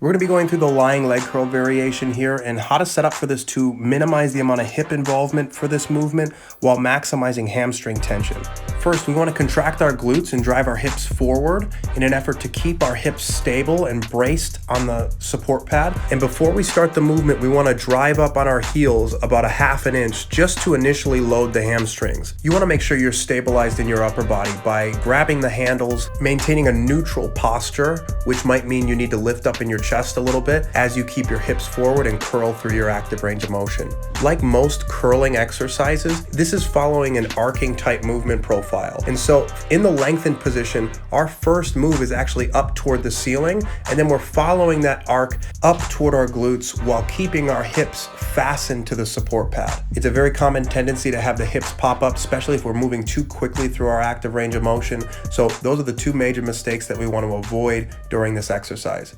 We're going to be going through the lying leg curl variation here and how to set up for this to minimize the amount of hip involvement for this movement while maximizing hamstring tension. First, we want to contract our glutes and drive our hips forward in an effort to keep our hips stable and braced on the support pad. And before we start the movement, we want to drive up on our heels about 1/2 inch just to initially load the hamstrings. You want to make sure you're stabilized in your upper body by grabbing the handles, maintaining a neutral posture, which might mean you need to lift up in your chest a little bit as you keep your hips forward and curl through your active range of motion. Like most curling exercises, this is following an arcing type movement profile. And so in the lengthened position, our first move is actually up toward the ceiling, and then we're following that arc up toward our glutes while keeping our hips fastened to the support pad. It's a very common tendency to have the hips pop up, especially if we're moving too quickly through our active range of motion. So those are the two major mistakes that we want to avoid during this exercise.